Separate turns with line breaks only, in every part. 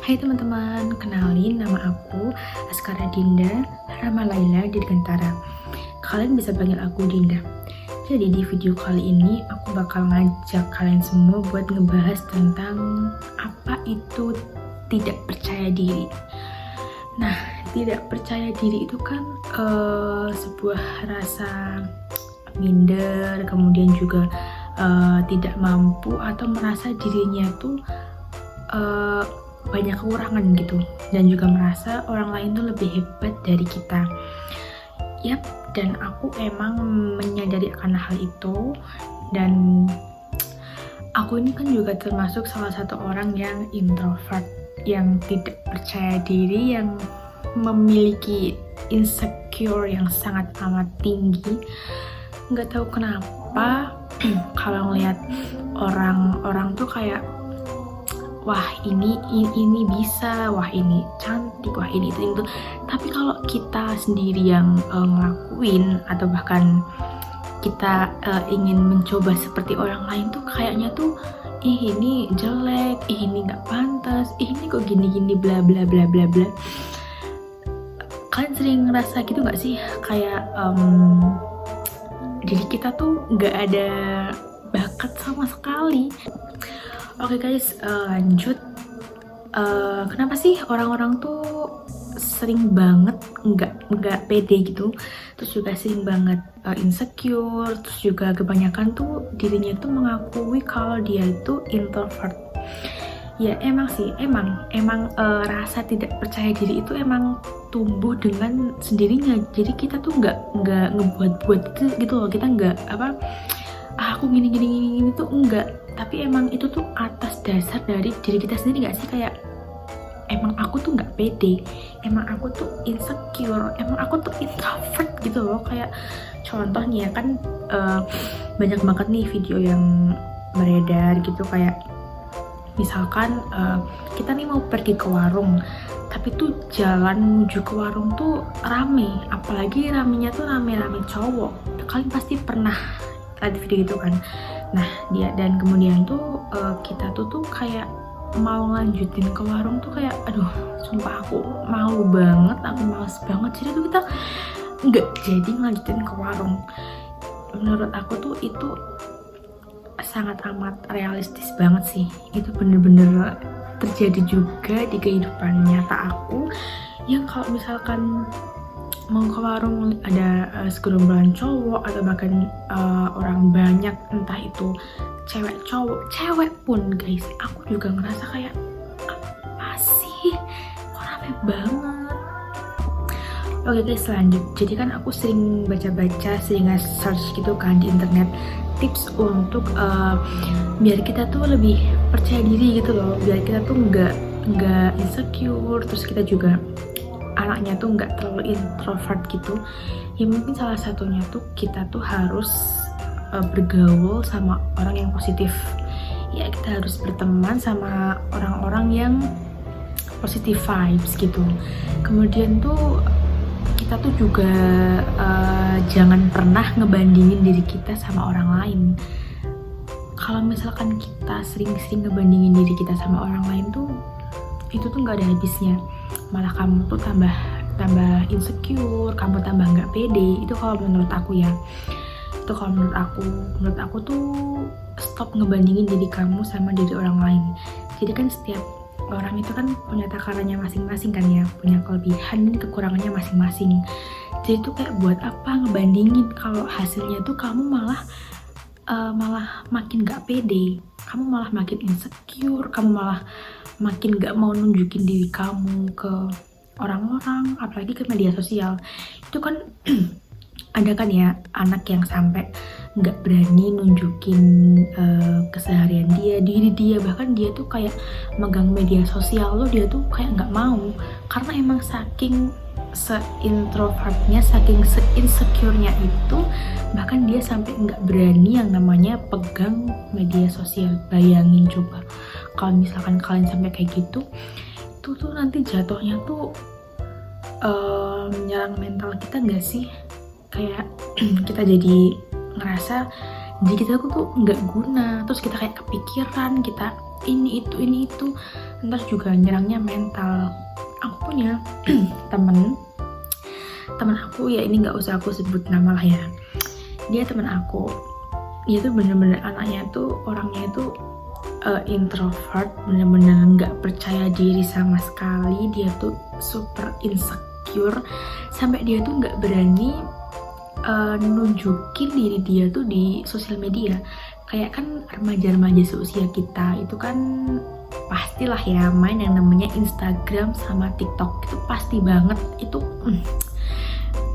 Hai teman-teman, kenalin nama aku Askara Dinda Ramalaila Dirgantara. Kalian bisa panggil aku Dinda. Jadi di video kali ini aku bakal ngajak kalian semua buat ngebahas tentang apa itu tidak percaya diri. Nah, tidak percaya diri itu kan sebuah rasa minder, kemudian juga tidak mampu atau merasa dirinya tuh banyak kekurangan gitu, dan juga merasa orang lain tuh lebih hebat dari kita. Yap, dan aku emang menyadari akan hal itu, dan aku ini kan juga termasuk salah satu orang yang introvert, yang tidak percaya diri, yang memiliki insecure yang sangat amat tinggi. Nggak tahu kenapa kalau ngeliat orang tuh kayak wah ini bisa, wah ini cantik, wah ini itu. Tapi kalau kita sendiri yang ngelakuin atau bahkan kita ingin mencoba seperti orang lain tuh kayaknya tuh ini jelek, ini nggak pantas, ini kok gini bla bla bla bla bla. Kalian sering ngerasa gitu nggak sih, kayak diri kita tuh nggak ada bakat sama sekali. Oke guys, lanjut. Kenapa sih orang-orang tuh sering banget nggak pede gitu, terus juga sering banget insecure, terus juga kebanyakan tuh dirinya tuh mengakui kalau dia itu introvert. Ya emang sih, emang rasa tidak percaya diri itu emang tumbuh dengan sendirinya. Jadi kita tuh nggak ngebuat-buat gitu loh, kita nggak aku gini tuh enggak, tapi emang itu tuh atas dasar dari diri kita sendiri nggak sih? Kayak emang aku tuh nggak pede, emang aku tuh insecure, emang aku tuh introvert gitu loh. Kayak contohnya kan banyak banget nih video yang beredar gitu, kayak misalkan kita nih mau pergi ke warung, tapi tuh jalan menuju ke warung tuh rame, apalagi ramenya tuh rame-rame cowok. Kalian pasti pernah lihat video itu kan. Nah dia, dan kemudian tuh kita tuh kayak mau lanjutin ke warung tuh kayak aduh sumpah aku malu banget, aku males banget, jadi tuh kita nggak jadi lanjutin ke warung. Menurut aku tuh itu sangat amat realistis banget sih, itu bener-bener terjadi juga di kehidupan nyata aku, yang kalau misalkan mau ke warung ada segerombolan cowok atau bahkan orang banyak, entah itu cewek cowok, cewek pun guys, aku juga ngerasa kayak apa sih kok rame banget. Oke guys, lanjut. Jadi kan aku sering baca-baca, sering search gitu kan di internet, tips untuk biar kita tuh lebih percaya diri gitu loh, biar kita tuh nggak insecure, terus kita juga anaknya tuh nggak terlalu introvert gitu. Ya mungkin salah satunya tuh kita tuh harus bergaul sama orang yang positif. Ya kita harus berteman sama orang-orang yang positive vibes gitu. Kemudian tuh kita tuh juga jangan pernah ngebandingin diri kita sama orang lain. Kalau misalkan kita sering-sering ngebandingin diri kita sama orang lain tuh, itu tuh nggak ada habisnya. Malah kamu tuh tambah insecure, kamu tambah nggak pede. Itu kalau menurut aku ya. Itu kalau menurut aku tuh stop ngebandingin diri kamu sama diri orang lain. Jadi kan setiap orang itu kan punya takarannya masing-masing kan ya, punya kelebihan dan kekurangannya masing-masing. Jadi tuh kayak buat apa ngebandingin kalau hasilnya tuh kamu malah makin nggak pede, kamu malah makin insecure, kamu malah makin gak mau nunjukin diri kamu ke orang-orang, apalagi ke media sosial. Itu kan ada kan ya anak yang sampai gak berani nunjukin keseharian diri dia, bahkan dia tuh kayak megang media sosial lo, dia tuh kayak gak mau, karena emang saking se-introvertnya, saking se-insecure-nya itu, bahkan dia sampai nggak berani yang namanya pegang media sosial. Bayangin coba kalau misalkan kalian sampai kayak gitu, itu tuh nanti jatuhnya tuh menyerang mental kita nggak sih? Kayak kita jadi ngerasa diri kita tuh nggak guna, terus kita kayak kepikiran, kita ini itu, ntar juga nyerangnya mental. Aku punya temen aku ya, ini nggak usah aku sebut nama lah ya, dia teman aku, dia tuh bener-bener anaknya tuh orangnya itu introvert, bener-bener nggak percaya diri sama sekali, dia tuh super insecure sampai dia tuh nggak berani nunjukin diri dia tuh di sosial media. Kayak kan remaja-remaja seusia kita itu kan pastilah ya main yang namanya Instagram sama TikTok, itu pasti banget itu.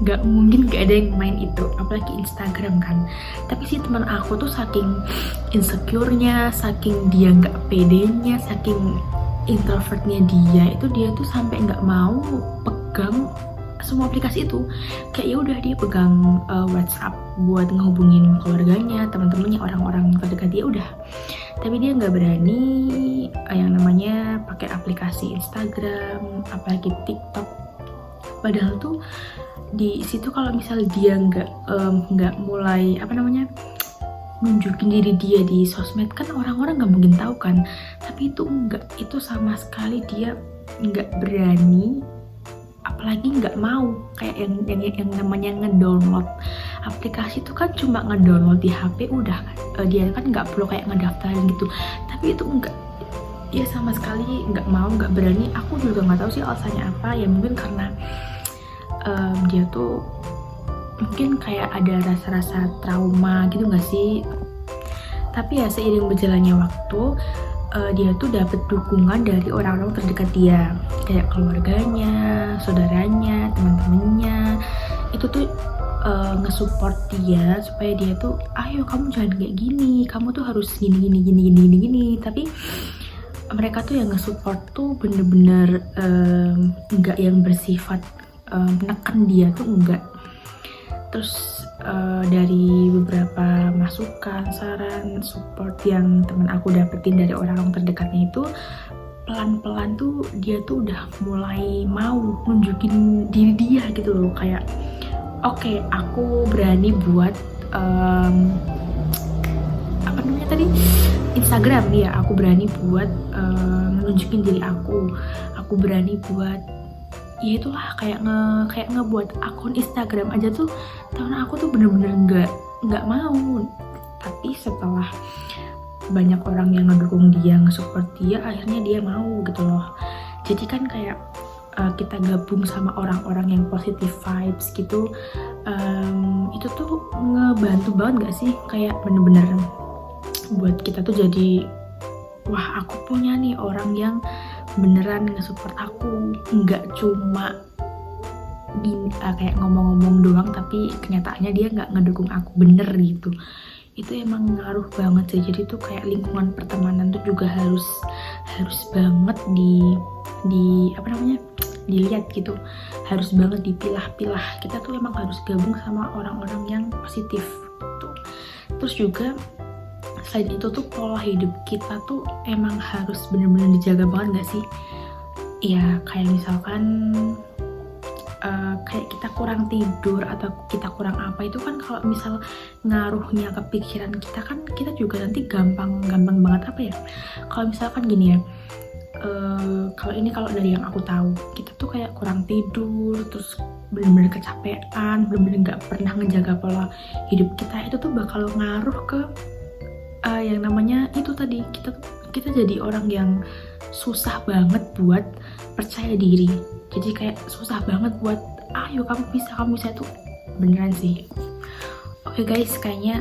Nggak mungkin gak ada yang main itu, apalagi Instagram kan. Tapi si teman aku tuh saking insecure-nya, saking dia nggak pedenya, saking introvertnya dia tuh sampai nggak mau pegang semua aplikasi itu. Kayak ya udah dia pegang WhatsApp buat ngehubungin keluarganya, teman-temannya, orang-orang terdekat dia udah. Tapi dia nggak berani yang namanya pakai aplikasi Instagram, apalagi TikTok. Padahal tuh di situ kalau misal dia nggak mulai nunjukin diri dia di sosmed kan orang-orang nggak mungkin tahu kan. Tapi itu enggak, itu sama sekali dia nggak berani, apalagi nggak mau. Kayak yang namanya ngedownload aplikasi itu kan cuma ngedownload di HP udah kan, dia kan nggak perlu kayak ngedaftarin gitu. Tapi itu enggak, dia sama sekali nggak mau, nggak berani. Aku juga nggak tahu sih alasannya apa, ya mungkin karena dia tuh mungkin kayak ada rasa-rasa trauma gitu nggak sih. Tapi ya seiring berjalannya waktu dia tuh dapet dukungan dari orang-orang terdekat dia, kayak keluarganya, saudaranya, teman-temannya. Itu tuh nge-support dia supaya dia tuh ayo kamu jangan kayak gini, kamu tuh harus gini. Tapi mereka tuh yang nge-support tuh bener-bener nggak yang bersifat menekan dia tuh enggak. Terus dari beberapa masukan, saran, support yang teman aku dapetin dari orang-orang terdekatnya itu, pelan-pelan tuh dia tuh udah mulai mau nunjukin diri dia gitu loh. Kayak oke, aku berani buat apa namanya tadi, Instagram ya, aku berani buat nunjukin diri aku berani buat ya itulah kayak ngebuat akun Instagram aja tuh. Tahun aku tuh bener-bener nggak mau. Tapi setelah banyak orang yang ngedukung dia, nge-support dia, akhirnya dia mau gitu loh. Jadi kan kayak kita gabung sama orang-orang yang positive vibes gitu, itu tuh ngebantu banget gak sih? Kayak bener-bener buat kita tuh jadi wah, aku punya nih orang yang beneran nge-support aku, nggak cuma gini kayak ngomong-ngomong doang tapi kenyataannya dia nggak ngedukung aku bener gitu. Itu emang ngaruh banget sih. Jadi tuh kayak lingkungan pertemanan tuh juga harus banget dilihat gitu, harus banget dipilah-pilah. Kita tuh emang harus gabung sama orang-orang yang positif tuh. Terus juga selain itu tuh pola hidup kita tuh emang harus bener-bener dijaga banget gak sih? Ya kayak misalkan kayak kita kurang tidur atau kita kurang apa, itu kan kalau misal ngaruhnya ke pikiran kita kan kita juga nanti gampang banget apa ya, kalau misalkan gini ya, kalau dari yang aku tahu, kita tuh kayak kurang tidur, terus bener-bener kecapean, bener-bener nggak pernah ngejaga pola hidup kita, itu tuh bakal ngaruh ke yang namanya itu tadi, kita jadi orang yang susah banget buat percaya diri. Jadi kayak susah banget buat ayo kamu bisa tuh, beneran sih. Oke guys, kayaknya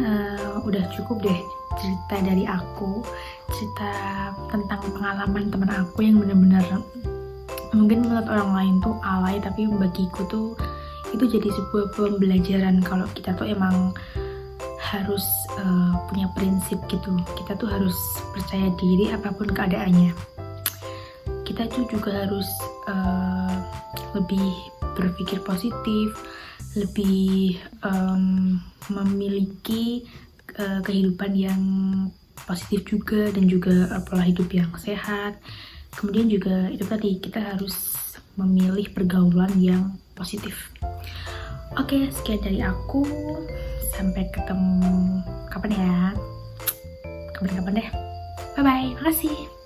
udah cukup deh cerita dari aku, cerita tentang pengalaman teman aku yang bener-bener mungkin menurut orang lain tuh alay, tapi bagiku tuh itu jadi sebuah pembelajaran kalau kita tuh emang harus punya prinsip gitu. Kita tuh harus percaya diri apapun keadaannya. Kita tuh juga harus lebih berpikir positif, lebih memiliki kehidupan yang positif juga, dan juga pola hidup yang sehat. Kemudian juga itu tadi, kita harus memilih pergaulan yang positif. Oke, sekian dari aku. Sampai ketemu kapan ya? Kapan-kapan deh. Bye-bye, makasih.